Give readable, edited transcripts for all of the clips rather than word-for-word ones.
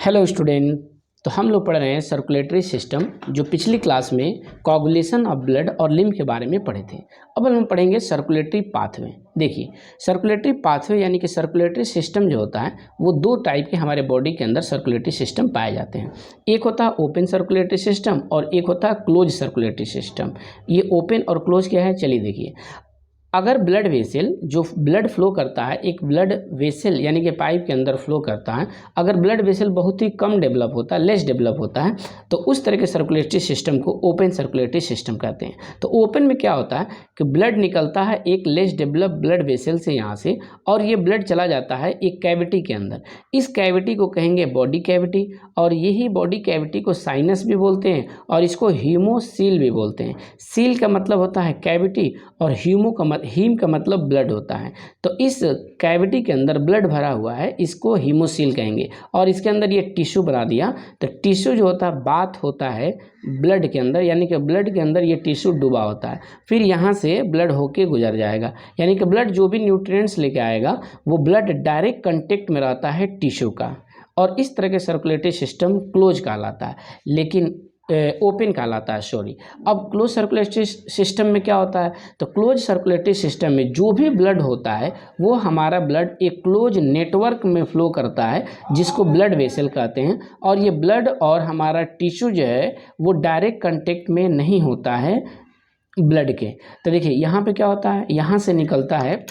Hello student. तो हम लोग पढ़ रहे हैं सर्कुलेटरी सिस्टम, जो पिछली क्लास में कोगुलेशन ऑफ ब्लड और लिम्फ के बारे में पढ़े थे। अब हम पढ़ेंगे सर्कुलेटरी पाथवे। देखिए, सर्कुलेटरी पाथवे यानी कि सर्कुलेटरी सिस्टम जो होता है वो दो टाइप के हमारे बॉडी के अंदर सर्कुलेटरी सिस्टम पाए जाते हैं। एक होता है ओपन सर्कुलेटरी सिस्टम और एक होता है क्लोज सर्कुलेटरी सिस्टम। ये ओपन और क्लोज क्या है, चलिए देखिए। अगर ब्लड वेसल जो ब्लड फ्लो करता है, एक ब्लड वेसल यानी कि पाइप के अंदर फ्लो करता है, अगर ब्लड वेसल बहुत ही कम डेवलप होता है, लेस डेवलप होता है, तो उस तरह के सर्कुलेटरी सिस्टम को ओपन सर्कुलेटरी सिस्टम कहते हैं। तो ओपन में क्या होता है कि ब्लड निकलता है एक लेस डेवलप ब्लड वेसल से यहाँ से, और ये ब्लड चला जाता है एक कैविटी के अंदर। इस कैविटी को कहेंगे बॉडी कैविटी, और यही बॉडी कैविटी को साइनस भी बोलते हैं और इसको हीमोसील भी बोलते हैं। सील का मतलब होता है कैविटी और हीम का मतलब ब्लड होता है। तो इस कैविटी के अंदर ब्लड भरा हुआ है, इसको हीमोसील कहेंगे। और इसके अंदर ये टिश्यू बना दिया, तो टिश्यू जो होता है बात होता है ब्लड के अंदर, यानी कि ब्लड के अंदर ये टिश्यू डूबा होता है। फिर यहाँ से ब्लड होके गुजर जाएगा, यानी कि ब्लड जो भी न्यूट्रिएंट्स लेके आएगा वो ब्लड डायरेक्ट कांटेक्ट में रहता है टिश्यू का, और इस तरह के सर्कुलेटरी सिस्टम क्लोज कहलाता है, लेकिन ओपन कहलाता है, सॉरी। अब क्लोज सर्कुलेटरी सिस्टम में क्या होता है, तो क्लोज सर्कुलेटरी सिस्टम में जो भी ब्लड होता है वो हमारा ब्लड एक क्लोज नेटवर्क में फ्लो करता है, जिसको ब्लड वेसल कहते हैं। और ये ब्लड और हमारा टिश्यू जो है वो डायरेक्ट कांटेक्ट में नहीं होता है ब्लड के। तो देखिए यहाँ पे क्या होता है, यहाँ से निकलता है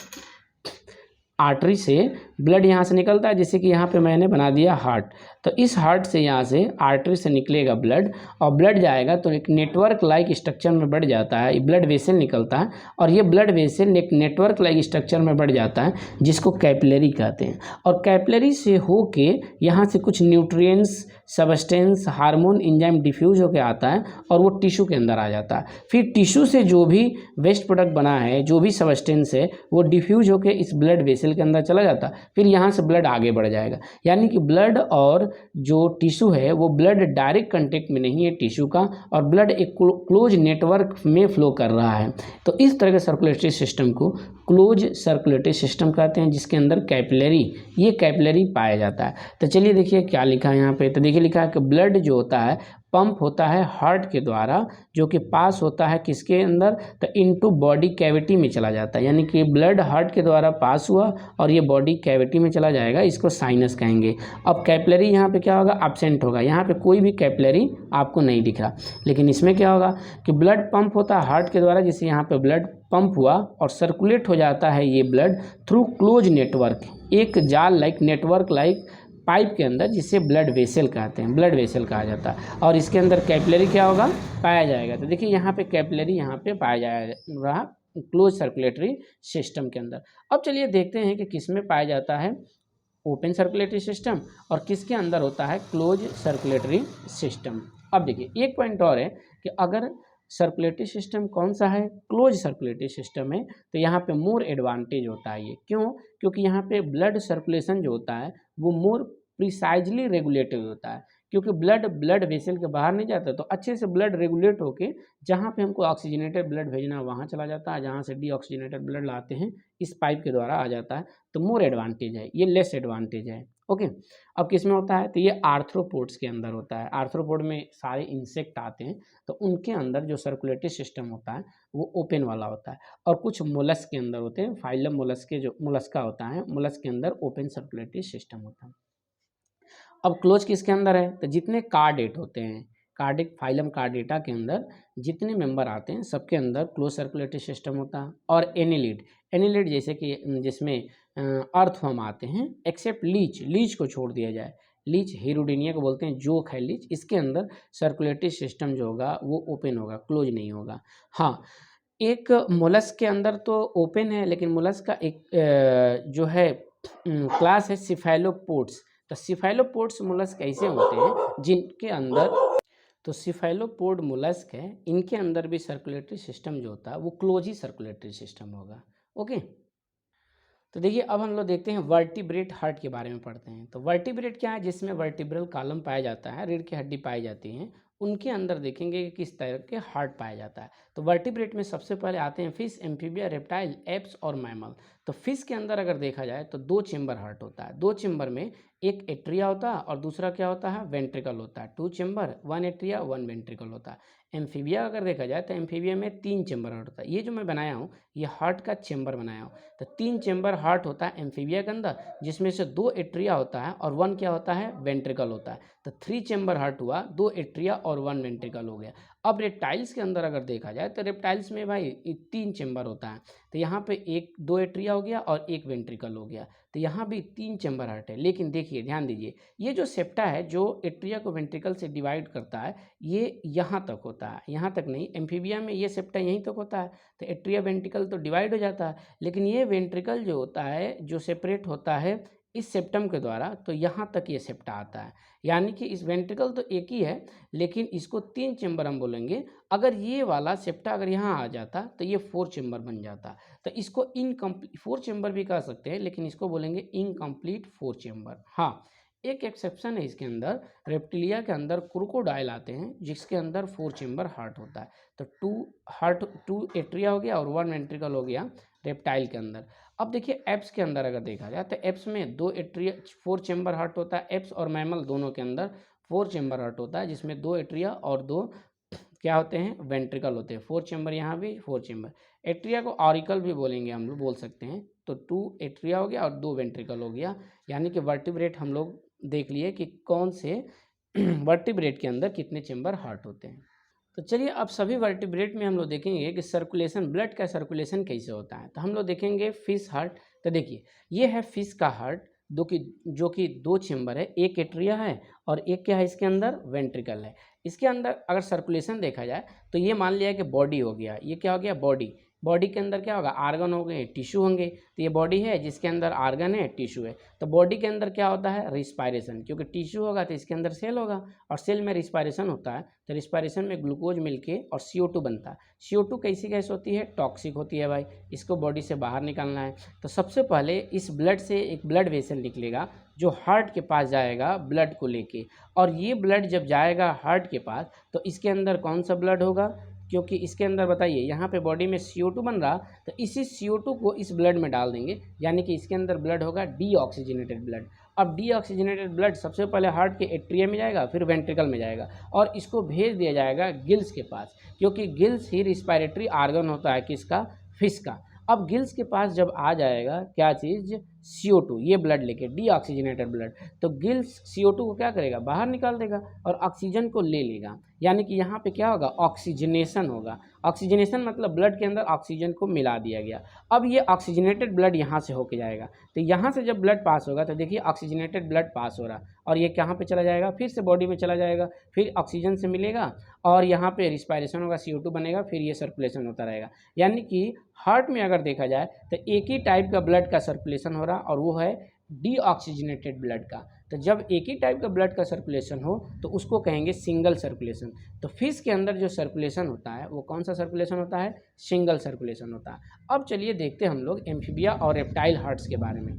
आर्टरी से ब्लड, यहाँ से निकलता है, जैसे कि यहाँ पे मैंने बना दिया हार्ट। तो इस हार्ट से यहाँ से आर्टरी से निकलेगा ब्लड, और ब्लड जाएगा तो एक नेटवर्क लाइक स्ट्रक्चर में बढ़ जाता है, ब्लड वेसल निकलता है, और ये ब्लड वेसल एक नेटवर्क लाइक स्ट्रक्चर में बढ़ जाता है, जिसको कैपिलरी कहते हैं। और कैपिलरी से होके यहाँ से कुछ nutrients, substance, hormone, enzyme diffuse होकर आता है और वो टिश्यू के अंदर आ जाता है। फिर टिश्यू से जो भी वेस्ट प्रोडक्ट बना है, जो भी सबस्टेंस है, वो डिफ्यूज होकर इस ब्लड वेसल के अंदर चला जाता है। फिर यहाँ से ब्लड आगे बढ़ जाएगा, यानी कि ब्लड और जो टिश्यू है वो ब्लड डायरेक्ट कांटेक्ट में नहीं है टिश्यू का, और ब्लड एक क्लोज नेटवर्क में फ्लो कर रहा है। तो इस तरह के सर्कुलेटरी सिस्टम को क्लोज सर्कुलेटरी सिस्टम कहते हैं, जिसके अंदर कैपिलरी पाया जाता है। तो चलिए देखिए क्या लिखा है यहाँ पे। तो देखिए लिखा है कि ब्लड जो होता है पंप होता है हार्ट के द्वारा, जो कि पास होता है किसके अंदर, तो इनटू बॉडी कैविटी में चला जाता है। यानी कि ब्लड हार्ट के द्वारा पास हुआ और ये बॉडी कैविटी में चला जाएगा, इसको साइनस कहेंगे। अब कैपिलरी यहाँ पे क्या होगा, एब्सेंट होगा, यहाँ पे कोई भी कैपिलरी आपको नहीं दिख रहा। लेकिन इसमें क्या होगा कि ब्लड पंप होता है हार्ट के द्वारा, जिससे यहाँ पे ब्लड पंप हुआ और सर्कुलेट हो जाता है ये ब्लड थ्रू क्लोज नेटवर्क, एक जाल लाइक नेटवर्क लाइक पाइप के अंदर, जिसे ब्लड वेसल कहते हैं, ब्लड वेसल कहा जाता है। और इसके अंदर कैपिलरी क्या होगा, पाया जाएगा। तो देखिए यहाँ पे कैपिलरी यहाँ पे पाया जाएगा क्लोज सर्कुलेटरी सिस्टम के अंदर। अब चलिए देखते हैं कि किस में पाया जाता है ओपन सर्कुलेटरी सिस्टम और किसके अंदर होता है क्लोज सर्कुलेटरी सिस्टम। अब देखिए एक पॉइंट और है कि अगर सर्कुलेटरी सिस्टम कौन सा है, क्लोज सर्कुलेटरी सिस्टम है, तो यहाँ पे मोर एडवांटेज होता है ये। क्यों? क्योंकि यहाँ पे ब्लड सर्कुलेशन जो होता है वो मोर प्रिसाइजली रेगुलेटेड होता है, क्योंकि ब्लड वेसल के बाहर नहीं जाता, तो अच्छे से ब्लड रेगुलेट होके जहाँ पे हमको ऑक्सीजनेटेड ब्लड भेजना है वहाँ चला जाता है, जहाँ से डीऑक्सीजनेटेड ब्लड लाते हैं इस पाइप के द्वारा आ जाता है। तो मोर एडवांटेज है, ये लेस एडवांटेज है। ओके। अब किस में होता है, तो ये आर्थ्रोपोड्स के अंदर होता है। आर्थ्रोपोड में सारे इंसेक्ट आते हैं, तो उनके अंदर जो सर्कुलेटरी सिस्टम होता है वो ओपन वाला होता है। और कुछ मोलस्क के अंदर होते हैं, फाइलम मोलस्क के जो मोलस्का होता है, मोलस्क के अंदर ओपन सर्कुलेटरी सिस्टम होता है। अब क्लोज किसके अंदर है, तो जितने कार्डेट होते हैं, कार्डिक फाइलम कार्डेटा के अंदर जितने मेंबर आते हैं सबके अंदर क्लोज सर्कुलेटरी सिस्टम होता है। और एनिलिड जैसे कि जिसमें अर्थवर्म आते हैं, एक्सेप्ट लीच को छोड़ दिया जाए, लीच हीरोडिनिया को बोलते हैं, जोक है लीच, इसके अंदर सर्कुलेटरी सिस्टम जो होगा वो ओपन होगा, क्लोज नहीं होगा। हाँ, एक मोलस्क के अंदर तो ओपन है, लेकिन मोलस्क का एक जो है क्लास है सिफेलोपोड्स। तो सिफेलोपोड्स मोलस्क ऐसे होते हैं जिनके अंदर, तो सिफेलोपोड मोलस्क है, इनके अंदर भी सर्कुलेटरी सिस्टम जो होता है वो क्लोज ही सर्कुलेटरी सिस्टम होगा। ओके। तो देखिए अब हम लोग देखते हैं वर्टिब्रेट हार्ट के बारे में पढ़ते हैं। तो वर्टिब्रेट क्या है, जिसमें वर्टिब्रल कॉलम पाया जाता है, रीढ़ की हड्डी पाई जाती है, उनके अंदर देखेंगे कि किस तरह के हार्ट पाया जाता है। तो वर्टिब्रेट में सबसे पहले आते हैं फिश, एम्फीबिया, रेप्टाइल, एप्स और मैमल। तो फिश के अंदर अगर देखा जाए तो 2 चेम्बर हार्ट होता है। 2 चेम्बर में एक एट्रिया होता है और दूसरा क्या होता है, वेंट्रिकल होता है। 2 चेम्बर, 1 एट्रिया 1 वेंट्रिकल होता है। एम्फीबिया अगर देखा जाए तो एम्फीबिया में 3 चेम्बर हार्ट होता है। ये जो मैं बनाया हूँ ये हार्ट का चेम्बर बनाया हूँ। तो 3 चेम्बर हार्ट होता है एम्फीबिया के अंदर, जिसमें से 2 एट्रिया होता है और 1 क्या होता है, वेंट्रिकल होता है। तो 3 चेम्बर हार्ट हुआ, 2 एट्रिया और 1 वेंट्रिकल हो गया। अब रेप्टाइल्स के अंदर अगर देखा जाए तो रेप्टाइल्स में भाई 3 चेम्बर होता है। तो यहाँ पे 2 एट्रिया हो गया और 1 वेंट्रिकल हो गया। तो यहाँ भी 3 चेम्बर हार्ट है। लेकिन देखिए ध्यान दीजिए, ये जो सेप्टा है जो एट्रिया को वेंट्रिकल से डिवाइड करता है ये यहाँ तक होता है, यहाँ तक नहीं। एम्फीबिया में ये सेप्टा यहीं तक होता है, तो एट्रिया वेंट्रिकल तो डिवाइड हो जाता है। लेकिन ये वेंट्रिकल जो होता है जो सेपरेट होता है इस सेप्टम के द्वारा, तो यहाँ तक ये सेप्टा आता है। यानी कि इस वेंट्रिकल तो एक ही है लेकिन इसको 3 चेम्बर हम बोलेंगे। अगर ये वाला सेप्टा अगर यहाँ आ जाता तो ये 4 चेम्बर बन जाता। तो इसको इनकम्प्लीट 4 चेम्बर भी कह सकते हैं, लेकिन इसको बोलेंगे इनकम्प्लीट 4 चेम्बर। हाँ, एक एक्सेप्शन है इसके अंदर, रेप्टिलिया के अंदर क्रोकोडाइल आते हैं जिसके अंदर 4 चेम्बर हार्ट होता है। तो 2 एट्रिया हो गया और 1 वेंट्रिकल हो गया रेप्टाइल के अंदर। अब देखिए एप्स के अंदर अगर देखा जाए तो एप्स में 2 एट्रिया 4 चेम्बर हार्ट होता है। एप्स और मैमल दोनों के अंदर 4 चेम्बर हार्ट होता है, जिसमें 2 एट्रिया और 2 क्या होते हैं, वेंट्रिकल होते हैं। 4 चेम्बर, यहाँ भी 4 चेम्बर। एट्रिया को ऑरिकल भी बोलेंगे, हम लोग बोल सकते हैं। तो 2 एट्रिया हो गया और 2 वेंट्रिकल हो गया। यानी कि वर्टिब्रेट हम लोग देख लिए कि कौन से वर्टिब्रेट के अंदर कितने चेम्बर हार्ट होते हैं। तो चलिए अब सभी वर्टिब्रेट में हम लोग देखेंगे कि सर्कुलेशन, ब्लड का सर्कुलेशन कैसे होता है। तो हम लोग देखेंगे फिश हार्ट। तो देखिए ये है फिश का हार्ट जो कि 2 चेम्बर है, एक एट्रिया है और एक क्या है इसके अंदर, वेंट्रिकल है। इसके अंदर अगर सर्कुलेशन देखा जाए तो ये मान लिया कि बॉडी हो गया, ये क्या हो गया, बॉडी। बॉडी के अंदर क्या होगा, आर्गन हो गए, टिश्यू होंगे। तो ये बॉडी है जिसके अंदर आर्गन है, टिश्यू है। तो बॉडी के अंदर क्या होता है, रिस्पायरेशन, क्योंकि टिश्यू होगा तो इसके अंदर सेल होगा और सेल में रिस्पायरेशन होता है। तो रिस्पायरेशन में ग्लूकोज मिलके और CO2 बनता है। CO2 कैसी गैस होती है, टॉक्सिक होती है भाई, इसको बॉडी से बाहर निकालना है। तो सबसे पहले इस ब्लड से एक ब्लड वेसल निकलेगा जो हार्ट के पास जाएगा ब्लड को लेके। और ये ब्लड जब जाएगा हार्ट के पास तो इसके अंदर कौन सा ब्लड होगा, क्योंकि इसके अंदर बताइए यहाँ पे बॉडी में CO2 बन रहा, तो इसी CO2 को इस ब्लड में डाल देंगे। यानी कि इसके अंदर ब्लड होगा डीऑक्सीजनेटेड ब्लड। अब डीऑक्सीजनेटेड ब्लड सबसे पहले हार्ट के एट्रिया में जाएगा, फिर वेंट्रिकल में जाएगा और इसको भेज दिया जाएगा गिल्स के पास, क्योंकि गिल्स ही रिस्पायरेटरी आर्गन होता है किसका, फिश का। अब गिल्स के पास जब आ जाएगा क्या चीज़, CO2, ये ब्लड लेके डीऑक्सीजनेटेड ब्लड, तो गिल्स CO2 को क्या करेगा, बाहर निकाल देगा और ऑक्सीजन को ले लेगा। यानी कि यहाँ पे क्या होगा, ऑक्सीजनेशन होगा। ऑक्सीजनेशन मतलब ब्लड के अंदर ऑक्सीजन को मिला दिया गया। अब ये ऑक्सीजनेटेड ब्लड यहाँ से होके जाएगा। तो यहाँ से जब ब्लड पास होगा तो देखिए ऑक्सीजनेटेड ब्लड पास हो रहा और ये कहाँ पे चला जाएगा, फिर से बॉडी में चला जाएगा, फिर ऑक्सीजन से मिलेगा और यहाँ पे रिस्पायरेशन होगा, CO2 बनेगा, फिर ये सर्कुलेशन होता रहेगा। यानी कि हार्ट में अगर देखा जाए तो एक ही टाइप का ब्लड का सर्कुलेशन हो रहा और वो है डीऑक्सीजनेटेड ब्लड का। तो जब एक ही टाइप का ब्लड का सर्कुलेशन हो तो उसको कहेंगे सिंगल सर्कुलेशन। तो फिश के अंदर जो सर्कुलेशन होता है वो कौन सा सर्कुलेशन होता है, सिंगल सर्कुलेशन होता है। अब चलिए देखते हैं हम लोग एम्फीबिया और रेप्टाइल हार्ट्स के बारे में।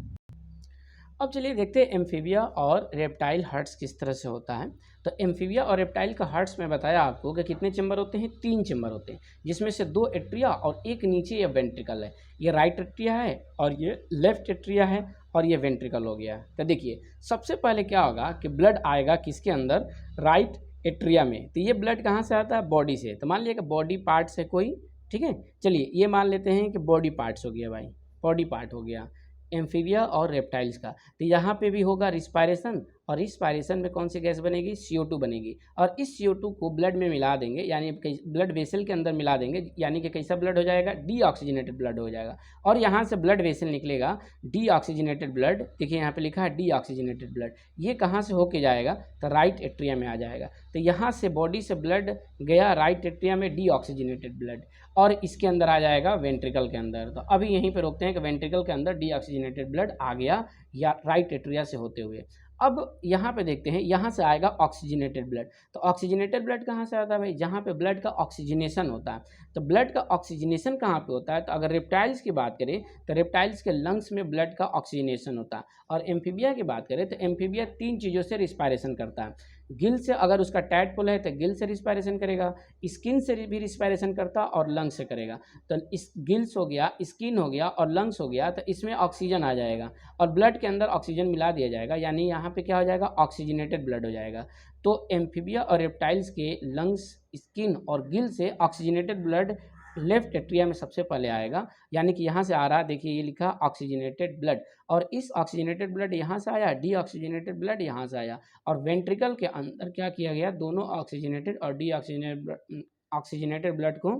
अब चलिए देखते हैं एम्फीबिया और रेप्टाइल हार्ट्स किस तरह से होता है। तो एम्फीबिया और रेप्टाइल का हार्ट्स में बताया आपको कि कितने चेम्बर होते हैं, 3 चेम्बर होते हैं, जिसमें से 2 एट्रिया और एक नीचे ये वेंट्रिकल है। ये राइट एट्रिया है और ये लेफ्ट एट्रिया है और ये वेंट्रिकल हो गया। तो देखिए सबसे पहले क्या होगा कि ब्लड आएगा किसके अंदर, राइट एट्रिया में। तो ये ब्लड कहाँ से आता है, बॉडी से। तो मान लिया कि बॉडी पार्ट्स है कोई, ठीक है। चलिए ये मान लेते हैं कि बॉडी पार्ट्स हो गया भाई, बॉडी पार्ट हो गया एम्फीबिया और रेप्टाइल्स का। तो यहाँ पे भी होगा रिस्पायरेशन और रिस्पायरेशन में कौन सी गैस बनेगी, CO2 बनेगी और इस CO2 को ब्लड में मिला देंगे, यानी ब्लड वेसल के अंदर मिला देंगे। यानी कि कैसा ब्लड हो जाएगा, डीऑक्सीजनेटेड ब्लड हो जाएगा और यहाँ से ब्लड वेसल निकलेगा डीऑक्सीजनेटेड ब्लड। देखिए यहाँ पे लिखा है डीऑक्सीजनेटेड ब्लड। ये कहाँ से होके जाएगा, तो राइट एट्रिया में आ जाएगा। तो यहाँ से बॉडी से ब्लड गया राइट एट्रिया में डीऑक्सीजनेटेड ब्लड और इसके अंदर आ जाएगा वेंट्रिकल के अंदर। तो अभी यहीं पे रोकते हैं कि वेंट्रिकल के अंदर डीऑक्सीजनेटेड ब्लड आ गया या राइट एट्रिया से होते हुए। अब यहाँ पे देखते हैं, यहाँ से आएगा ऑक्सीजनेटेड ब्लड। तो ऑक्सीजनेटेड ब्लड कहाँ से आता है भाई, जहाँ पे ब्लड का ऑक्सीजनेशन होता है। तो ब्लड का ऑक्सीजनेशन कहाँ पे होता है, तो अगर रेप्टाइल्स की बात करें तो रेप्टाइल्स के लंग्स में ब्लड का ऑक्सीजनेशन होता है और एम्फीबिया की बात करें तो एम्फीबिया 3 चीज़ों से रिस्पायरेशन करता है। गिल से अगर उसका टैडपोल है तो गिल से रिस्पायरेशन करेगा, स्किन से भी रिस्पायरेशन करता और लंग्स से करेगा। तो इस गिल्स हो गया, स्किन हो गया और लंग्स हो गया, तो इसमें ऑक्सीजन आ जाएगा और ब्लड के अंदर ऑक्सीजन मिला दिया जाएगा, यानी यहाँ पे क्या हो जाएगा, ऑक्सीजनेटेड ब्लड हो जाएगा। तो एम्फीबिया और रेप्टाइल्स के लंग्स, स्किन और गिल से ऑक्सीजनेटेड ब्लड लेफ्ट एट्रिया में सबसे पहले आएगा, यानी कि यहाँ से आ रहा है, देखिए ये लिखा ऑक्सीजनेटेड ब्लड, और इस ऑक्सीजनेटेड ब्लड यहाँ से आया, डीऑक्सीजनेटेड ब्लड यहाँ से आया, और वेंट्रिकल के अंदर क्या किया गया, दोनों ऑक्सीजनेटेड और डीऑक्सीजनेटेड ऑक्सीजनेटेड ब्लड को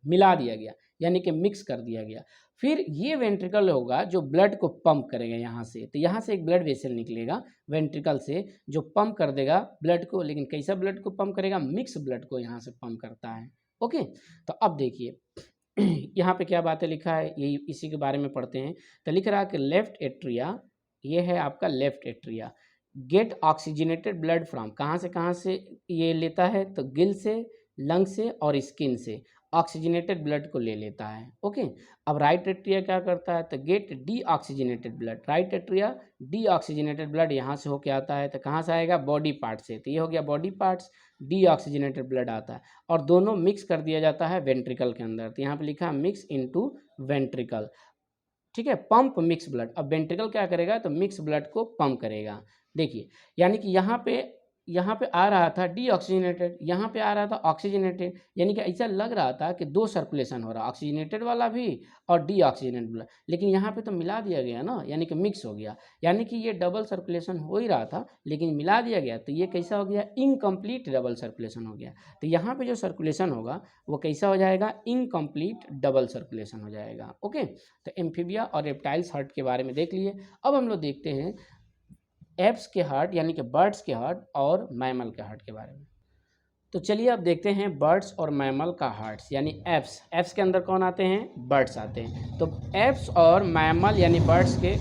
मिला दिया गया, यानी कि मिक्स कर दिया गया। फिर ये वेंट्रिकल होगा जो ब्लड को पंप करेगा यहाँ से, तो यहाँ से एक ब्लड वेसल निकलेगा वेंट्रिकल से जो पंप कर देगा ब्लड को, लेकिन कैसा ब्लड को पंप करेगा, मिक्स ब्लड को यहाँ से पंप करता है। ओके, तो अब देखिए यहाँ पे क्या बातें लिखा है, यही इसी के बारे में पढ़ते हैं। तो लिख रहा है कि लेफ्ट एट्रिया, ये है आपका left atria, get oxygenated blood from, कहाँ से ये लेता है, तो गिल से, लंग से और स्किन से ऑक्सीजनेटेड ब्लड को ले लेता है। ओके, अब राइट एट्रिया क्या करता है, तो get deoxygenated blood, right atria deoxygenated blood यहाँ से होके आता है, तो कहाँ से आएगा, बॉडी पार्ट से, तो ये हो गया body parts, D oxygenated blood आता है और दोनों मिक्स कर दिया जाता है वेंट्रिकल के अंदर। तो यहाँ पे लिखा है मिक्स इनटू वेंट्रिकल, ठीक है, पंप मिक्स ब्लड। अब वेंट्रिकल क्या करेगा, तो मिक्स ब्लड को पंप करेगा। देखिए, यानी कि यहाँ पे आ रहा था डीऑक्सीजनेटेड, यहाँ पे आ रहा था ऑक्सीजनेटेड, यानी कि ऐसा लग रहा था कि दो सर्कुलेशन हो रहा, ऑक्सीजनेटेड वाला भी और डीऑक्सीजनेटेड वाला, लेकिन यहाँ पे तो मिला दिया गया ना, यानी कि मिक्स हो गया, यानी कि ये डबल सर्कुलेशन हो ही रहा था लेकिन मिला दिया गया, तो ये कैसा हो गया, इनकम्प्लीट डबल सर्कुलेशन हो गया। तो यहाँ पे जो सर्कुलेशन होगा वो कैसा हो जाएगा, इनकम्प्लीट डबल सर्कुलेशन हो जाएगा। ओके, तो एम्फीबिया और रेप्टाइल्स हार्ट के बारे में देख लिए। अब हम लोग देखते हैं एप्स के हार्ट, यानी कि बर्ड्स के हार्ट और मैमल के हार्ट के बारे में। तो चलिए अब देखते हैं बर्ड्स और मैमल का हार्ट्स, यानी एप्स। एप्स के अंदर कौन आते हैं, बर्ड्स आते हैं। तो एप्स और मैमल यानी बर्ड्स के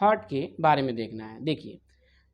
हार्ट के बारे में देखना है। देखिए,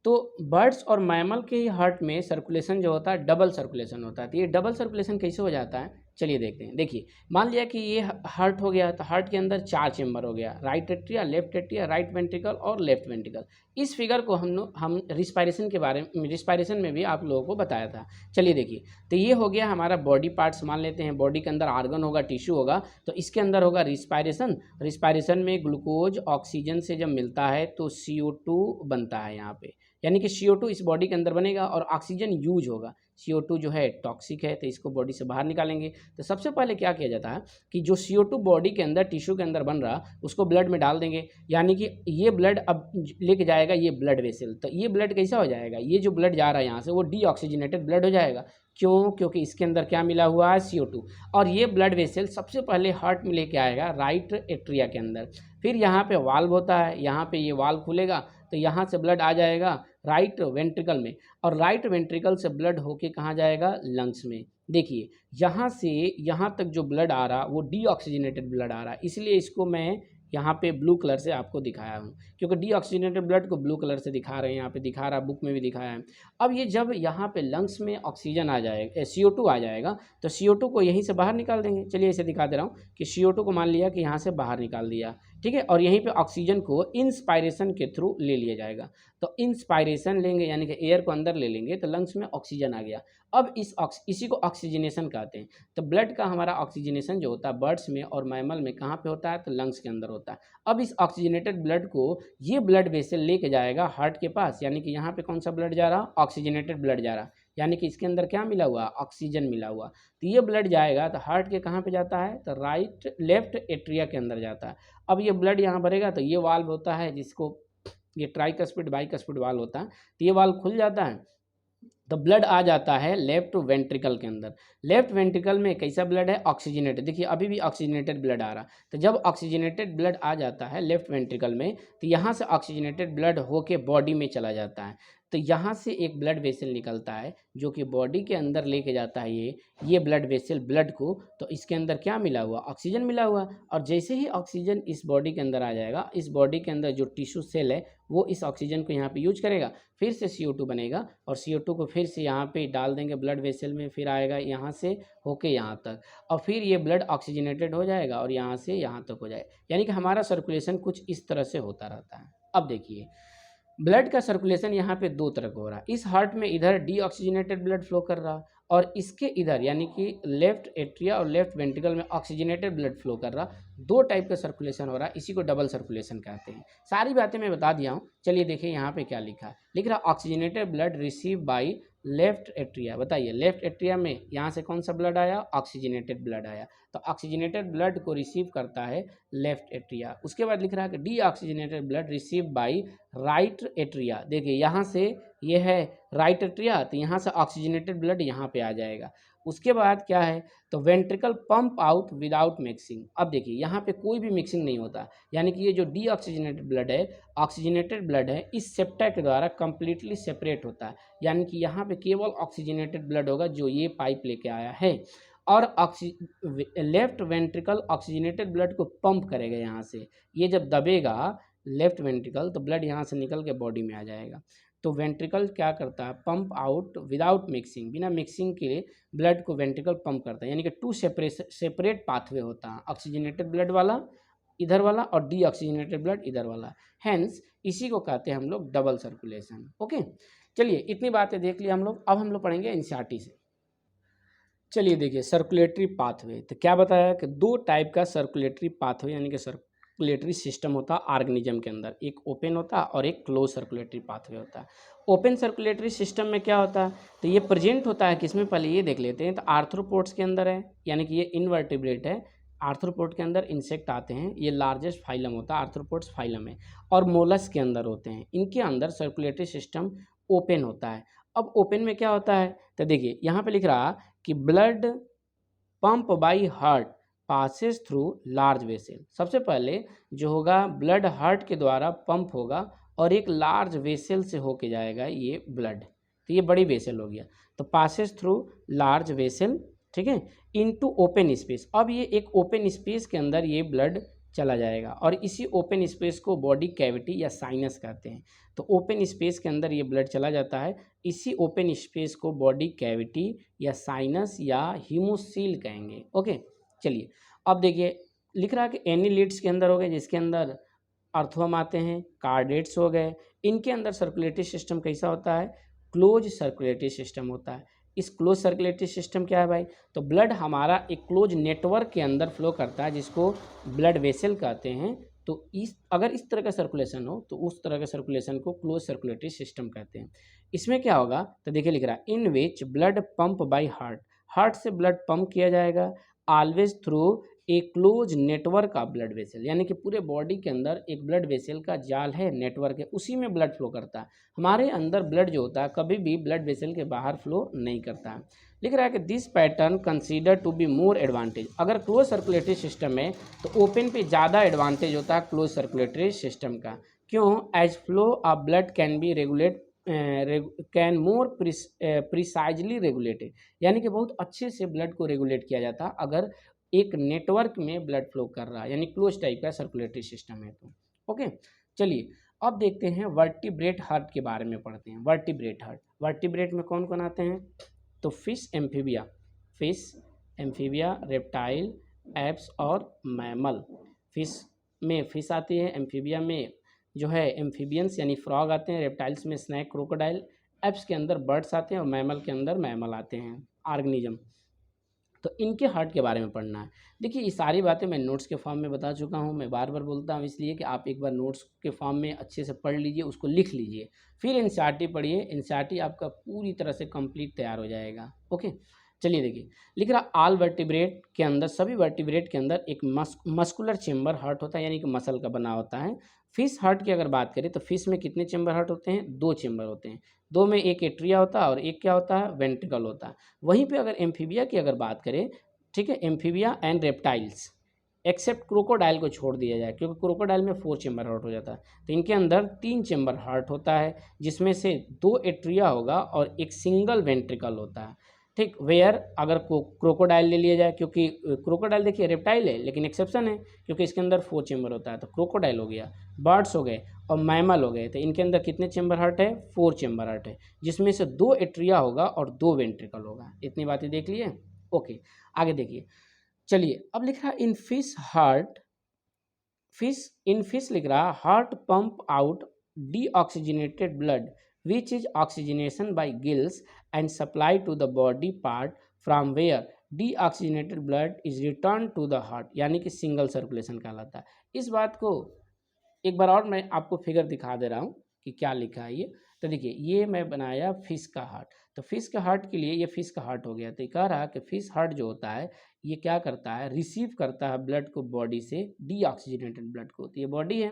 तो बर्ड्स और मैमल के हार्ट में सर्कुलेशन जो होता है डबल सर्कुलेशन होता है। तो ये डबल सर्कुलेशन कैसे हो जाता है, चलिए देखते हैं। देखिए, मान लिया कि ये हार्ट हो गया, तो हार्ट के अंदर 4 चेम्बर हो गया, right atria, left atria, right ventricle और लेफ्ट वेंट्रिकल। इस फिगर को हम रिस्पायरेशन के बारे में, रिस्पायरेशन में भी आप लोगों को बताया था। चलिए देखिए, तो ये हो गया हमारा बॉडी पार्ट्स, मान लेते हैं बॉडी के अंदर आर्गन होगा, टिश्यू होगा, तो इसके अंदर होगा रिस्पायरेशन। रिस्पायरेशन में ग्लूकोज ऑक्सीजन से जब मिलता है तो CO2 बनता है यहाँ पे, यानी कि CO2 इस बॉडी के अंदर बनेगा और ऑक्सीजन यूज होगा। CO2 जो है टॉक्सिक है, तो इसको बॉडी से बाहर निकालेंगे। तो सबसे पहले क्या किया जाता है कि जो CO2 बॉडी के अंदर टिश्यू के अंदर बन रहा उसको ब्लड में डाल देंगे, यानी कि ये ब्लड अब लेके जाएगा ये ब्लड वेसल। तो ये ब्लड कैसा हो जाएगा, ये जो ब्लड जा रहा है यहाँ से वो डीऑक्सीजनेटेड ब्लड हो जाएगा। क्यों, क्योंकि इसके अंदर क्या मिला हुआ है, CO2। और ये ब्लड वेसल सबसे पहले हार्ट में लेके आएगा राइट एट्रिया के अंदर। फिर यहाँ पे वाल्व होता है, यहाँ पे ये वाल्व खुलेगा तो यहाँ से ब्लड आ जाएगा राइट वेंट्रिकल में, और राइट वेंट्रिकल से ब्लड होके कहाँ जाएगा, लंग्स में। देखिए, यहाँ से यहाँ तक जो ब्लड आ रहा वो डीऑक्सीजनेटेड ब्लड आ रहा, इसलिए इसको मैं यहाँ पे ब्लू कलर से आपको दिखाया हूँ, क्योंकि डीऑक्सीजनेटेड ब्लड को ब्लू कलर से दिखा रहे हैं, यहाँ पे दिखा रहा, बुक में भी दिखाया है। अब ये जब यहाँ पे लंग्स में ऑक्सीजन आ जाएगा, CO2 आ जाएगा, तो CO2 को यहीं से बाहर निकाल देंगे। चलिए इसे दिखा दे रहा हूँ कि CO2 को मान लिया कि यहाँ से बाहर निकाल दिया, ठीक है, और यहीं पे ऑक्सीजन को इंस्पायरेशन के थ्रू ले लिया जाएगा। तो इंस्पायरेशन लेंगे यानी कि एयर को अंदर ले लेंगे तो लंग्स में ऑक्सीजन आ गया। अब इसी को ऑक्सीजनेशन कहते हैं। तो ब्लड का हमारा ऑक्सीजनेशन जो होता है बर्ड्स में और मैमल में कहाँ पे होता है, तो लंग्स के अंदर होता है। अब इस ऑक्सीजनेटेड ब्लड को ये ब्लड वेसल लेके जाएगा हार्ट के पास, यानी कि यहाँ पे कौन सा ब्लड जा रहा, ऑक्सीजनेटेड ब्लड जा रहा, यानी कि इसके अंदर क्या मिला हुआ, ऑक्सीजन मिला हुआ। तो ये ब्लड जाएगा तो हार्ट के कहाँ पे जाता है, तो राइट लेफ्ट एट्रिया के अंदर जाता है। अब ये ब्लड यहाँ भरेगा तो ये वाल्व होता है जिसको ये ट्राइकस्पिड बाइकस्पिड वाल्व होता है, तो ये वाल्व खुल जाता है तो ब्लड आ जाता है लेफ्ट वेंट्रिकल के अंदर। लेफ्ट वेंट्रिकल में कैसा ब्लड है, ऑक्सीजनेटेड। देखिए अभी भी ऑक्सीजनेटेड ब्लड आ रहा, तो जब ऑक्सीजनेटेड ब्लड आ जाता है लेफ्ट वेंट्रिकल में तो यहाँ से ऑक्सीजनेटेड ब्लड होके बॉडी में चला जाता है। तो यहाँ से एक ब्लड वेसल निकलता है जो कि बॉडी के अंदर लेके जाता है ये ब्लड वेसल ब्लड को। तो इसके अंदर क्या मिला हुआ, ऑक्सीजन मिला हुआ, और जैसे ही ऑक्सीजन इस बॉडी के अंदर आ जाएगा, इस बॉडी के अंदर जो टिश्यू सेल है वो इस ऑक्सीजन को यहाँ पे यूज करेगा, फिर से CO2 बनेगा और CO2 को फिर से यहाँ पे डाल देंगे ब्लड वेसल में, फिर आएगा यहाँ से होके यहाँ तक, और फिर ये ब्लड ऑक्सीजनेटेड हो जाएगा और यहाँ से यहाँ तक हो जाएगा। यानी कि हमारा सर्कुलेशन कुछ इस तरह से होता रहता है। अब देखिए ब्लड का सर्कुलेशन यहाँ पे दो तरह का हो रहा है। इस हार्ट में इधर डीऑक्सीजनेटेड ब्लड फ्लो कर रहा और इसके इधर यानी कि लेफ्ट एट्रिया और लेफ्ट वेंट्रिकल में ऑक्सीजनेटेड ब्लड फ्लो कर रहा। दो टाइप का सर्कुलेशन हो रहा है, इसी को डबल सर्कुलेशन कहते हैं। सारी बातें मैं बता दिया हूँ। चलिए देखिए यहाँ पे क्या लिखा है। लिख रहा oxygenated blood receive by left atria. बताइए लेफ्ट एट्रिया में यहाँ से कौन सा ब्लड आया? ऑक्सीजनेटेड ब्लड आया। तो ऑक्सीजनेटेड ब्लड को रिसीव करता है लेफ्ट एट्रिया। उसके बाद लिख रहा है कि deoxygenated blood receive by right atria. देखिए यहाँ से ये है राइट एट्रिया, तो यहाँ से ऑक्सीजनेटेड ब्लड यहाँ पे आ जाएगा। उसके बाद क्या है? तो ventricle pump out without mixing. अब देखिए यहाँ पे कोई भी मिक्सिंग नहीं होता, यानी कि ये जो डीऑक्सीजनेटेड ब्लड है, ऑक्सीजनेटेड ब्लड है, इस सेप्टा के द्वारा कंप्लीटली सेपरेट होता है। यानी कि यहाँ पे केवल ऑक्सीजनेटेड ब्लड होगा जो ये पाइप लेके आया है, और लेफ्ट वेंट्रिकल ऑक्सीजनेटेड ब्लड को पंप करेगा यहाँ से। ये जब दबेगा लेफ्ट वेंट्रिकल तो ब्लड यहाँ से निकल के बॉडी में आ जाएगा। तो वेंट्रिकल क्या करता है? Pump out without mixing. बिना मिक्सिंग के ब्लड को वेंट्रिकल पंप करता है, यानी कि टू सेपरेट पाथवे होता है, ऑक्सीजनेटेड ब्लड वाला इधर वाला और डीऑक्सीजनेटेड ब्लड इधर वाला। हैंस इसी को कहते हैं हम लोग डबल सर्कुलेशन। ओके, चलिए इतनी बातें देख लिया हम लोग। अब हम लोग पढ़ेंगे एनसीईआरटी से। चलिए देखिए सर्कुलेटरी पाथवे, तो क्या बताया कि दो टाइप का सर्कुलेटरी पाथवे यानी कि सर्कुलेटरी सिस्टम होता है ऑर्गेनिज्म के अंदर। एक ओपन होता है और एक क्लोज सर्कुलेटरी पाथवे होता है। ओपन सर्कुलेटरी सिस्टम में क्या होता है? तो ये प्रेजेंट होता है किसमें, पहले ये देख लेते हैं। तो आर्थ्रोपोड्स के अंदर है, यानी कि ये इनवर्टिब्रेट है। आर्थ्रोपोड के अंदर इंसेक्ट आते हैं, ये लार्जेस्ट फाइलम होता है, आर्थ्रोपोड्स फाइलम है। और मोलस के अंदर होते हैं, इनके अंदर सर्कुलेटरी सिस्टम ओपन होता है। अब ओपन में क्या होता है? तो देखिए यहाँ पे लिख रहा कि blood pump by heart passes through large vessel. सबसे पहले जो होगा ब्लड हार्ट के द्वारा पंप होगा और एक लार्ज वेसल से होके जाएगा ये ब्लड, तो ये बड़ी वेसल हो गया। तो पासेस थ्रू लार्ज वेसल, ठीक है, इनटू ओपन स्पेस। अब ये एक ओपन स्पेस के अंदर ये ब्लड चला जाएगा और इसी ओपन स्पेस को बॉडी कैविटी या साइनस कहते हैं। तो ओपन स्पेस के अंदर ये ब्लड चला जाता है, इसी ओपन स्पेस को बॉडी कैविटी या साइनस या हीमोसील कहेंगे। ओके, चलिए अब देखिए लिख रहा है कि एनीलिड्स के अंदर हो गए, जिसके अंदर अर्थवम आते हैं, कार्डेट्स हो गए। इनके अंदर सर्कुलेटरी सिस्टम कैसा होता है? क्लोज सर्कुलेटरी सिस्टम होता है। इस क्लोज सर्कुलेटरी सिस्टम क्या है भाई? तो ब्लड हमारा एक क्लोज नेटवर्क के अंदर फ्लो करता है, जिसको ब्लड वेसल कहते हैं। तो अगर इस तरह का सर्कुलेशन हो तो उस तरह के सर्कुलेशन को क्लोज सर्कुलेटरी सिस्टम कहते हैं। इसमें क्या होगा? तो देखिए लिख रहा है in which blood pump by heart. Heart से ब्लड पंप किया जाएगा always through a close network of blood vessel, यानी कि पूरे बॉडी के अंदर एक ब्लड वेसल का जाल है, नेटवर्क है, उसी में ब्लड फ्लो करता है। हमारे अंदर ब्लड जो होता है कभी भी ब्लड वेसल के बाहर फ्लो नहीं करता है। लिख रहा है कि this pattern consider to be more advantage. अगर क्लोज सर्कुलेटरी सिस्टम है तो ओपन पे ज़्यादा एडवांटेज होता है क्लोज सर्कुलेटरी सिस्टम का। क्यों? As flow of blood can be regulate can more precisely regulated, यानी कि बहुत अच्छे से ब्लड को रेगुलेट किया जाता है अगर एक नेटवर्क में ब्लड फ्लो कर रहा है, यानी क्लोज टाइप का सर्कुलेटरी सिस्टम है तो। ओके, चलिए अब देखते हैं वर्टिब्रेट हार्ट के बारे में पढ़ते हैं। वर्टिब्रेट हार्ट, वर्टिब्रेट में कौन कौन आते हैं? तो फिश एम्फीबिया, रेप्टाइल, एप्स और मैमल। फिश में फिश आती है, एम्फीबिया में जो है एम्फीबियंस यानी फ्रॉग आते हैं, रेप्टाइल्स में स्नैक, क्रोकोडाइल, एप्स के अंदर बर्ड्स आते हैं और मैमल के अंदर मैमल आते हैं, ऑर्गेनिज्म। तो इनके हार्ट के बारे में पढ़ना है। देखिए ये सारी बातें मैं नोट्स के फॉर्म में बता चुका हूँ, मैं बार बार बोलता हूँ इसलिए कि आप एक बार नोट्स के फॉर्म में अच्छे से पढ़ लीजिए, उसको लिख लीजिए, फिर एनसीईआरटी पढ़िए। एनसीईआरटी आपका पूरी तरह से कंप्लीट तैयार हो जाएगा। ओके, चलिए देखिए लिख रहा ऑल वर्टिब्रेट के अंदर, सभी वर्टिब्रेट के अंदर एक मस्कुलर चेम्बर हार्ट होता है, यानी कि मसल का बना होता है। फिश हार्ट की अगर बात करें तो फिश में कितने चेम्बर हार्ट होते हैं? 2 चेम्बर होते हैं। 2 में एक एट्रिया होता है और एक क्या होता है? वेंट्रिकल होता है। वहीं पे अगर एम्फीबिया की अगर बात करें, ठीक है, amphibia and reptiles except crocodile को छोड़ दिया जाए, क्योंकि क्रोकोडाइल में 4 चेम्बर हार्ट हो जाता है, तो इनके अंदर 3 चेम्बर हार्ट होता है, जिसमें से 2 एट्रिया होगा और एक सिंगल वेंट्रिकल होता है। ठीक, वेयर अगर क्रोकोडाइल ले लिया जाए, क्योंकि क्रोकोडाइल देखिए रेप्टाइल है लेकिन एक्सेप्शन है क्योंकि इसके अंदर 4 चेम्बर होता है, तो क्रोकोडाइल हो गया, बर्ड्स हो गए और मैमल हो गए, तो इनके अंदर कितने चेम्बर हार्ट है? 4 चेम्बर हार्ट है, जिसमें से 2 एट्रिया होगा और 2 वेंट्रिकल होगा। इतनी बातें देख लिए। ओके, आगे देखिए, चलिए अब लिख रहा है इन फिश लिख रहा heart pump out deoxygenated blood which is oxygenation by gills and supplied to the body part from where deoxygenated blood is returned to the heart, यानी कि सिंगल सर्कुलेशन कहलाता है। इस बात को एक बार और मैं आपको फिगर दिखा दे रहा हूँ कि क्या लिखा है ये। तो देखिए ये मैं बनाया फिश का हार्ट, तो फिश का हार्ट के लिए ये फिश का हार्ट हो गया। तो ये कह रहा कि फिश हार्ट जो होता है ये क्या करता है, रिसीव करता है ब्लड को बॉडी से, डीऑक्सीजनेटेड ब्लड को। तो ये बॉडी है,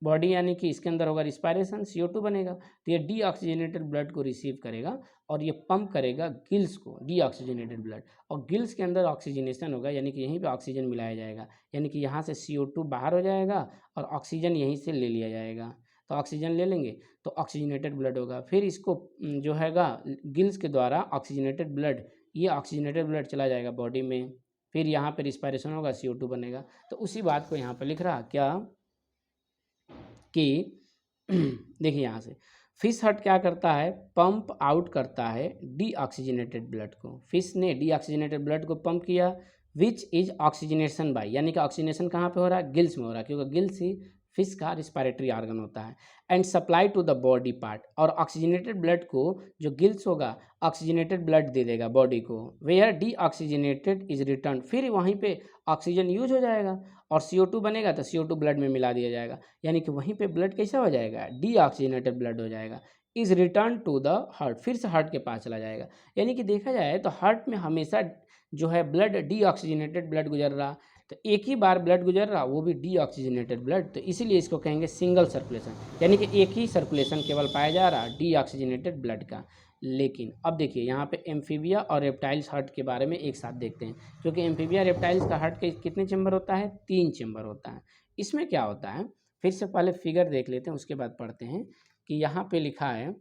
बॉडी यानी कि इसके अंदर होगा रिस्पायरेशन, CO2 बनेगा, तो ये डीऑक्सीजनेटेड ब्लड को रिसीव करेगा और ये पंप करेगा गिल्स को डीऑक्सीजनेटेड ब्लड, और गिल्स के अंदर ऑक्सीजनेशन होगा यानी कि यहीं पे ऑक्सीजन मिलाया जाएगा, यानी कि यहाँ से CO2 बाहर हो जाएगा और ऑक्सीजन यहीं से ले लिया जाएगा। तो ऑक्सीजन ले लेंगे तो ऑक्सीजनेटेड ब्लड होगा, फिर इसको जो हैगा गिल्स के द्वारा ऑक्सीजनेटेड ब्लड, ये ऑक्सीजनेटेड ब्लड चला जाएगा बॉडी में, फिर यहाँ पर रिस्पायरेशन होगा, CO2 बनेगा। तो उसी बात को यहाँ पर लिख रहा क्या कि देखिए यहाँ से फिश हट क्या करता है, पंप आउट करता है डीऑक्सीजनेटेड ब्लड को। फिश ने डीऑक्सीजनेटेड ब्लड को पंप किया, विच इज ऑक्सीजनेशन बाय, यानी कि ऑक्सीजनेशन कहाँ पे हो रहा है, गिल्स में हो रहा है, क्योंकि गिल्स ही फिश का रिस्पायरेटरी ऑर्गन होता है। And supply to the body part, और ऑक्सीजनेटेड ब्लड को जो गिल्स होगा ऑक्सीजनेटेड ब्लड दे देगा बॉडी को, वेयर डीऑक्सीजनेटेड इज रिटर्न, फिर वहीं पे ऑक्सीजन यूज हो जाएगा और CO2 बनेगा तो CO2 ब्लड में मिला दिया जाएगा, यानी कि वहीं पे ब्लड कैसा हो जाएगा, डीऑक्सीजनेटेड ब्लड हो जाएगा। Is return to the heart, फिर से हार्ट के पास चला जाएगा। यानी कि देखा जाए तो हार्ट में हमेशा जो है ब्लड डीऑक्सीजनेटेड ब्लड गुजर रहा, तो एक ही बार ब्लड गुजर रहा वो भी डीऑक्सीजनेटेड ब्लड, तो इसीलिए इसको कहेंगे सिंगल सर्कुलेशन, यानी कि एक ही सर्कुलेशन केवल पाया जा रहा डीऑक्सीजनेटेड ब्लड का। लेकिन अब देखिए यहाँ पे एम्फीबिया और रेप्टाइल्स हार्ट के बारे में एक साथ देखते हैं, क्योंकि एम्फीबिया रेप्टाइल्स का हार्ट के कितने चेंबर होता है, 3 चेंबर होता है। इसमें क्या होता है, फिर से पहले फिगर देख लेते हैं उसके बाद पढ़ते हैं कि यहाँ पे लिखा है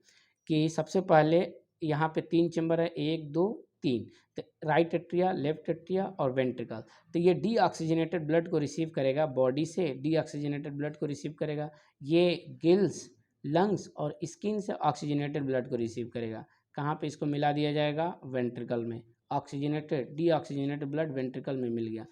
कि सबसे पहले यहाँ पे 3 चेंबर है, 1 2 3, तो राइट एट्रिया, लेफ्ट एट्रिया और वेंट्रिकल। तो ये डीऑक्सीजनेटेड ब्लड को रिसीव करेगा बॉडी से, डीऑक्सीजनेटेड ब्लड को रिसीव करेगा, ये गिल्स, लंग्स और स्किन से ऑक्सीजनेटेड ब्लड को रिसीव करेगा। कहाँ पे इसको मिला दिया जाएगा, वेंट्रिकल में, ऑक्सीजनेटेड डीऑक्सीजनेटेड ब्लड वेंट्रिकल में मिल गया।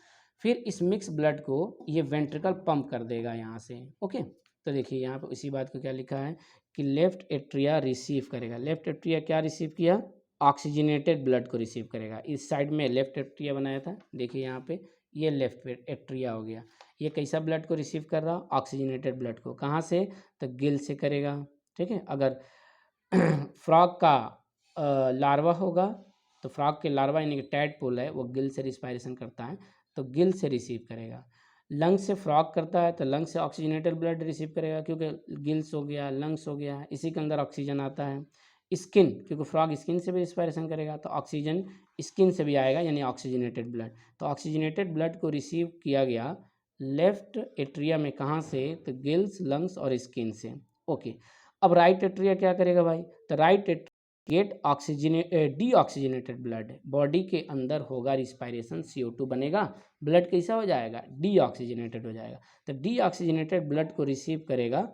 फिर इस मिक्स ब्लड को ये वेंट्रिकल पंप कर देगा यहाँ से। ओके, तो देखिए यहाँ पे इसी बात को क्या लिखा है कि लेफ्ट एट्रिया रिसीव करेगा, लेफ्ट एट्रिया क्या रिसीव किया, ऑक्सीजनेटेड ब्लड को रिसीव करेगा। इस साइड में लेफ्ट एट्रिया बनाया था, देखिए यहाँ पे ये लेफ्ट एट्रिया हो गया, ये कैसा ब्लड को रिसीव कर रहा, ऑक्सीजनेटेड ब्लड को। कहाँ से, तो गिल से करेगा। ठीक है, अगर फ्रॉग का लार्वा होगा तो फ्रॉग के लार्वा यानी कि टैडपोल है वो गिल से रिस्पायरेशन करता है, तो गिल से रिसीव करेगा। लंग्स से फ्रॉग करता है तो लंग्स से ऑक्सीजनेटेड ब्लड रिसीव करेगा, क्योंकि गिल्स हो गया, लंग्स हो गया, इसी के अंदर ऑक्सीजन आता है। स्किन, क्योंकि फ्रॉग स्किन से भी रिस्पायरेशन करेगा तो ऑक्सीजन स्किन से भी आएगा, यानी ऑक्सीजनेटेड ब्लड। तो ऑक्सीजनेटेड ब्लड को रिसीव किया गया लेफ्ट एट्रिया में, कहाँ से, तो गिल्स, लंग्स और स्किन से। ओके, अब राइट एट्रिया क्या करेगा भाई, तो right atria get deoxygenated blood, body के अंदर होगा रिस्पायरेशन, CO2 बनेगा, ब्लड कैसा हो जाएगा, डीऑक्सीजनेटेड हो जाएगा। तो डीऑक्सीजनेटेड ब्लड को रिसीव करेगा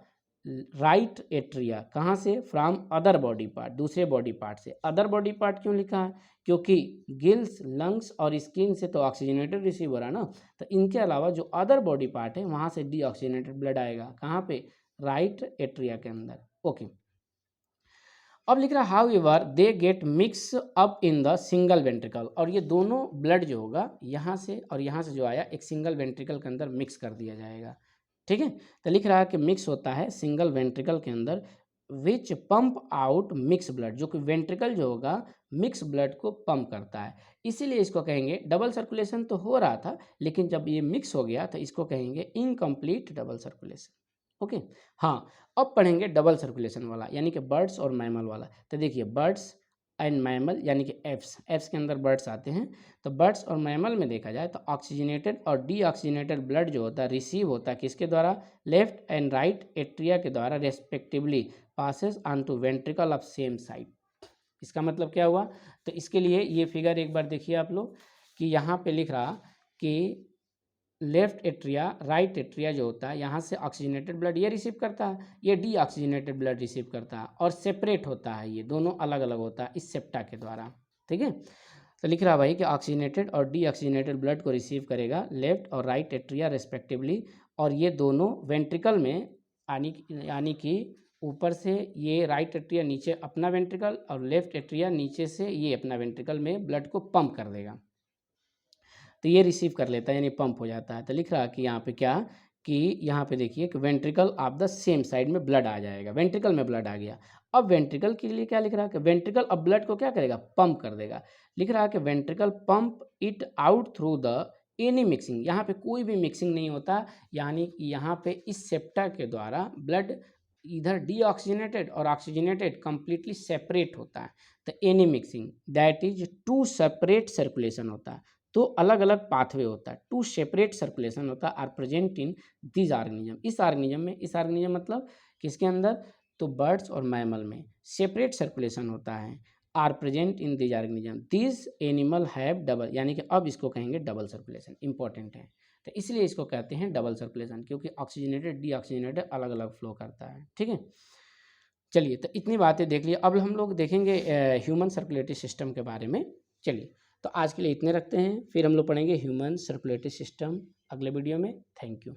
राइट एट्रिया, कहाँ से, फ्रॉम अदर बॉडी पार्ट, दूसरे बॉडी पार्ट से। अदर बॉडी पार्ट क्यों लिखा है, क्योंकि गिल्स, लंग्स और स्किन से तो ऑक्सीजनेटेड रिसीव हो रहा है ना, तो इनके अलावा जो अदर बॉडी पार्ट है वहाँ से डीऑक्सीजनेटेड ब्लड आएगा, कहाँ पे, राइट एट्रिया के अंदर। ओके, अब लिख रहा है how ever they get mix up in the single ventricle, और ये दोनों ब्लड जो होगा यहाँ से और यहाँ से जो आया एक सिंगल वेंट्रिकल के अंदर मिक्स कर दिया जाएगा। ठीक है, तो लिख रहा है कि मिक्स होता है सिंगल वेंट्रिकल के अंदर, विच पंप आउट मिक्स ब्लड, जो कि वेंट्रिकल जो होगा मिक्स ब्लड को पंप करता है, इसीलिए इसको कहेंगे डबल सर्कुलेशन तो हो रहा था, लेकिन जब ये मिक्स हो गया तो इसको कहेंगे इनकम्प्लीट डबल सर्कुलेशन। ओके, हाँ, अब पढ़ेंगे डबल सर्कुलेशन वाला, यानी कि बर्ड्स और मैमल वाला। तो देखिए बर्ड्स एंड मैमल, यानी कि एप्स के अंदर बर्ड्स आते हैं, तो बर्ड्स और मैमल में देखा जाए तो ऑक्सीजनेटेड और डीऑक्सीजनेटेड ब्लड जो होता है रिसीव होता है किसके द्वारा, लेफ्ट एंड राइट एट्रिया के द्वारा respectively, passes on to ventricle of same side. इसका मतलब क्या हुआ, तो इसके लिए ये फिगर एक बार देखिए आप लोग कि यहाँ पे लिख रहा कि लेफ्ट एट्रिया, राइट एट्रिया जो होता है यहाँ से ऑक्सीजनेटेड ब्लड ये रिसीव करता है, ये डीऑक्सीजनेटेड ब्लड रिसीव करता है, और सेपरेट होता है, ये दोनों अलग अलग होता है इस सेप्टा के द्वारा। ठीक है, तो लिख रहा भाई कि ऑक्सीजनेटेड और डीऑक्सीजनेटेड ब्लड को रिसीव करेगा लेफ्ट और राइट एट्रिया रेस्पेक्टिवली, और ये दोनों वेंट्रिकल में यानी कि ऊपर से ये राइट एट्रिया नीचे अपना वेंट्रिकल और लेफ्ट एट्रिया नीचे से ये अपना वेंट्रिकल में ब्लड को पंप कर देगा। तो ये रिसीव कर लेता है यानी पंप हो जाता है। तो लिख रहा कि यहाँ पे क्या कि यहाँ पे देखिए कि ventricle of the same side में ब्लड आ जाएगा, वेंट्रिकल में ब्लड आ गया। अब वेंट्रिकल के लिए क्या लिख रहा है कि वेंट्रिकल अब ब्लड को क्या करेगा, पंप कर देगा। लिख रहा है कि ventricle pump it out through the any mixing, यहाँ पे कोई भी मिक्सिंग नहीं होता, यानी कि यहाँ पे इस सेप्टा के द्वारा ब्लड इधर डीऑक्सीजनेटेड और ऑक्सीजनेटेड कंप्लीटली सेपरेट होता है। तो any mixing that is to separate circulation होता है, तो अलग अलग पाथवे होता है, टू सेपरेट सर्कुलेशन होता है are present in this organism, इस ऑर्गेनिज्म में। इस ऑर्गेनिज्म मतलब किसके अंदर, तो बर्ड्स और मैमल में सेपरेट सर्कुलेशन होता है, are present in this organism, this animal have double, यानी कि अब इसको कहेंगे डबल सर्कुलेशन, इंपॉर्टेंट है। तो इसलिए इसको कहते हैं डबल सर्कुलेशन, क्योंकि ऑक्सीजनेटेड डीऑक्सीजनेटेड अलग अलग फ्लो करता है। ठीक है, चलिए तो इतनी बातें देख लिए। अब हम लोग देखेंगे ह्यूमन सर्कुलेटरी सिस्टम के बारे में। चलिए तो आज के लिए इतने रखते हैं, फिर हम लोग पढ़ेंगे ह्यूमन सर्कुलेटरी सिस्टम अगले वीडियो में। Thank you.